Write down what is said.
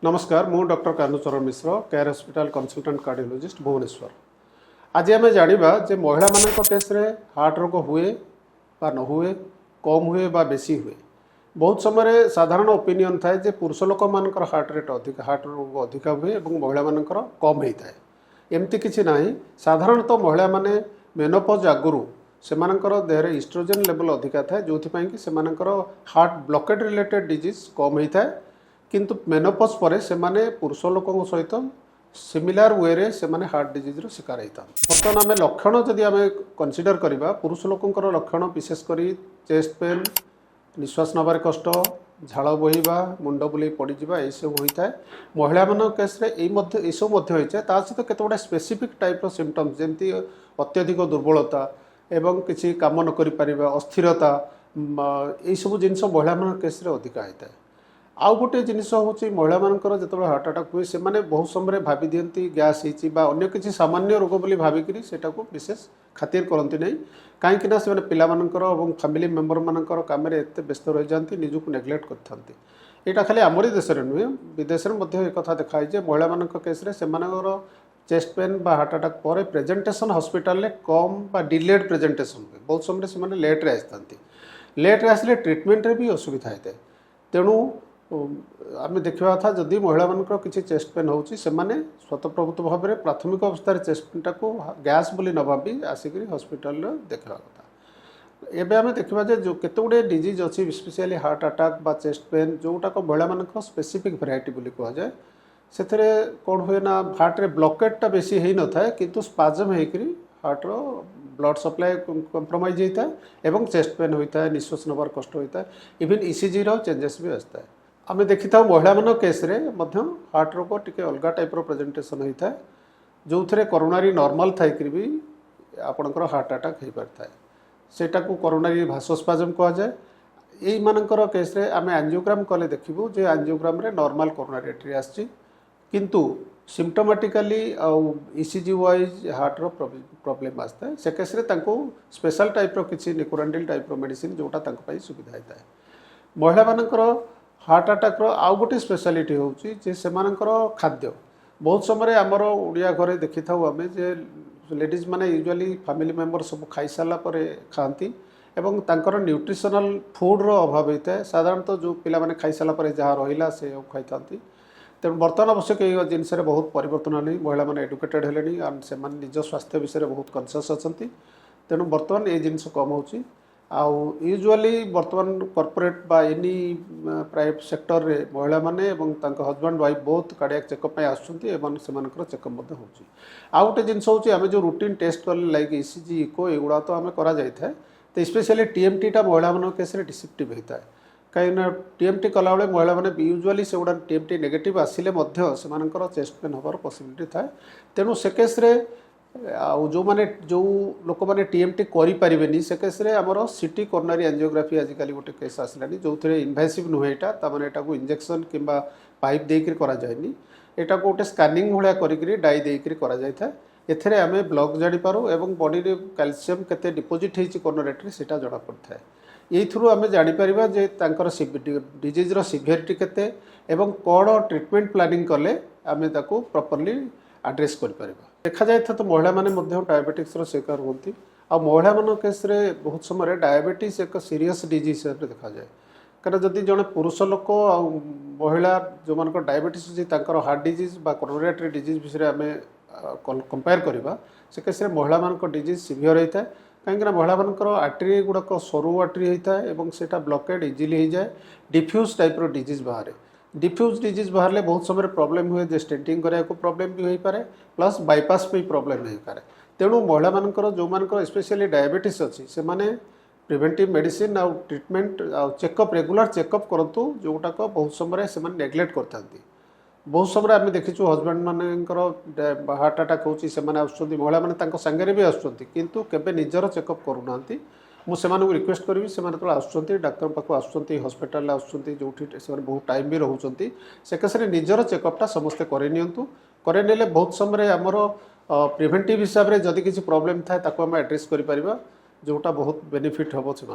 नमस्कार मु doctor Kanucharan Mishra care hospital consultant cardiologist Bhubaneswar. आज आम जाना जे महिला मान केस रे हार्ट रोग हुए बा न हुए, कम हुए बा बेसी हुए। बहुत समय साधारण ओपिनियन थाए जे पुरुष लोक मान हार्ट रेट अधिक, हार्ट रोग अधिक हुए और महिला मान कम होता है। एमती किसी ना, साधारणतः महिला माने मेनोपॉज आगुरी से देहरे इस्ट्रोजेन लेवल अधिका थाए जो कि से हार्ट ब्लॉकेड रिलेटेड डिजीज कम होता है। किंतु मेनोपॉज पर से पुरुष लोकों सहित सिमिलार वे रे से हार्ट डिजीज शिकार होता। बर्तमान आम लक्षण जदि आम कनसीडर करवा पुरुष लोकों लक्षण विशेषकर चेस्ट पेन, निश्वास नबार कष्ट, झाड़ बोहवा, मुंड बुले पड़जा यह सब होता है। महिला मान केस ये सब होता है सहित केतगुड़ा स्पेसिफिक टाइप सिम्पटम्स जमी अत्यधिक दुर्बलता एवं किसी कम न कर अस्थिरता यही सब जिनस महिला मान केस अधिका होता है। आउ गोटे जिनस हूँ महिला मानकर जो हार्ट अटैक हुए से बहुत समय भावी दिखती गैस होने किसी सामान्य रोग बोली भाविकी विशेष खातिर करती नहीं कहीं से पिला फैमिली मेम्बर मानकर कम एत व्यस्त रही जाती निजुक नेग्लेक्ट करते। यहाँ खाली आमरी देश में नुहे विदेश में एक देखाई महिला मान केस से चेस्ट पेन बा हार्ट अटैक पर प्रेजेंटेशन हॉस्पिटल कम बा डिलेड प्रेजेंटेशन हुए। बहुत समय से लेट्रे आसता लेट्रे आसिले ट्रिटमेंट भी असुविधा होता है। तेणु आम देखा था जदि महिला मान किसी चेस्ट पेन हो स्वतःप्रभुत भाव में प्राथमिक अवस्था चेस्ट पेन टाक गैस बोली न भावी आसिक हॉस्पिटल देखा कथा। एवं आम देखा जो केतगुड़े डिजीज अच्छी स्पेशली हार्ट अटैक बा चेस्ट पेन जोटाक महिला मान स्पेसिफिक भेराइटी बोली कहुए से कौन हुए ना हार्ट रे ब्लॉकेटा बेसी हो न था कि स्पाजम होकर हार्ट रो ब्लड सप्लाई कंप्रोमाइज होता है एवं चेस्ट पेन होता है, निश्वास नबार कष्ट होता है, इवन ईसीजी चेंजेस भी आता है। आम देखी था महिला मान केस रे हार्ट रोग टी अलग टाइप प्रेजेंटेशन होता है जो थे कोरोनारी नॉर्मल थाइक भी आपणकर हार्ट अटैक हो पाता है। सेटा को कोरोनारी भासोस्पाजम कहुए। यही मानकर केस रे आम एंजियोग्राम कले देखू जे एंजियोग्राम रे नॉर्मल कोरोनारी आर्टरी आछि किंतु सिम्पटोमेटिकली ईसीजी वाइज हार्ट रो प्रॉब्लम आसता है। से केस रे स्पेशल टाइप किसी निकोरांडिल टाइप मेडिसिन जोटा सुविधा होता है। महिला मानकर हार्ट अटैक आउ गोटे स्पेशलिटी होची जे सेमानकर खाद्य बहुत समय आमर ओडिया घरे देखी था आम जे लेडीज माने यूजुअली फैमिली मेंबर सब खाई सारा पर खाती एवं तांकर न्यूट्रिशनल फूड रो अभाव होता है। साधारणतः जो पिला माने खाई सारा पर जहाँ रहा से खाई था। तेणु बर्तमान अवश्य कई जिनस बहुत परिवर्तन नहीं महिला मैंने एडुकेटेड है से निज स्वास्थ्य विषय बहुत कनसीयस अच्छा। तेणु बर्तमान ये जिनस कम हो यूजुअली बर्तमान कॉर्पोरेट बा एनी प्राइवेट सेक्टर रे महिला माने एवं तांको हस्बैंड वाइफ बहुत कार्डियक चेकअप आसुँच से चेकअप होची। आउ गोटे जिनस हूँ आम जो रूटीन टेस्ट कले लाइक ईसीजी इको युवा तो आम करा तो स्पेशली टीएमटीटा महिला मान केस डिसेप्टिव होता है कहीं टीएमटी कला बेले महिला मैंने यूजुअली से गुड़ा टीएमटी नेगेटिव आसिले से चेस्ट पेन होबार पॉसिबिलिटी थाए। तेणु से केस रे जो माने जो लोक मैंने टीएमटी करें से केस रे आमर सिटी कोरोनरी एंजियोग्राफी आजिकल गोटे केस आसलानी जो थे इनवेसिव नुहे यहाँ इंजेक्शन कि पाइप देकर कराएनि यहाँ गोटे स्कानिंग भाया कर डाई देकर कराए। एथे आम ब्लॉक जानीपारू एवं बॉडी रे कैल्शियम केते डिपोजिट होती कोरोनरी से जना पड़ता है। यही थ्रु आम जापर जे डिजीज सिवियरिटी केते एवं कौन ट्रिटमेंट प्लानिंग कले आम प्रॉपर्ली एड्रेस कर देखा जाए तो महिला माने डायबिटिक्स शिकार होती आ महिला मान केस बहुत समय डायबिटीज एक सीरीयस डिजीज देखा जाए कहीं जदि जड़े पुरुष लोक आ महिला जो मान डायबिटीज अच्छी हार्ट डिजीज बा कोरोनरी आर्टरी डिजीज विषय आम कंपेयर करवा से केस महिला मान डिजीज सिवियर होता है कहीं महिला मानकर आर्टरी गुड़ाक सरू आर्टरी होता है और सेटा ब्लॉकेड इजिली हो जाए डिफ्यूज टाइप डिजीज बाहर। डिफ्यूज डिजीज बाहर बहुत समय प्रॉब्लम हुए जे स्टेंटिंग कराया प्रॉब्लम भी हो पारे प्लस बाईपास भी प्रॉब्लम हो पारे। तेणु महिला मानकर जो मानकर स्पेशली डायबिटीज अच्छी से प्रिवेंटिव मेडिसिन आ ट्रिटमेंट आ चेकअप रेगुलर चेकअप करतु जोटाक बहुत समय से नेग्लेक्ट करता। बहुत समय आम देखीचु हजबैंड मानकर हार्ट अटैक होची महिला मैंने सांगे भी आसुँच किंतु केबे निजर चेकअप करूना। मुझे रिक्वेस्ट करी से आसुँच डाक्तर पाक आसुँच हस्पिटाल आसुँच जो बहुत टाइम भी रोचे से केस निजर चेकअपटा समस्ते करे बहुत समय आमर प्रिवेंटिव हिसाब से जदि किसी प्रॉब्लम थाए आम एड्रेस कर जोटा बहुत बेनिफिट हम से।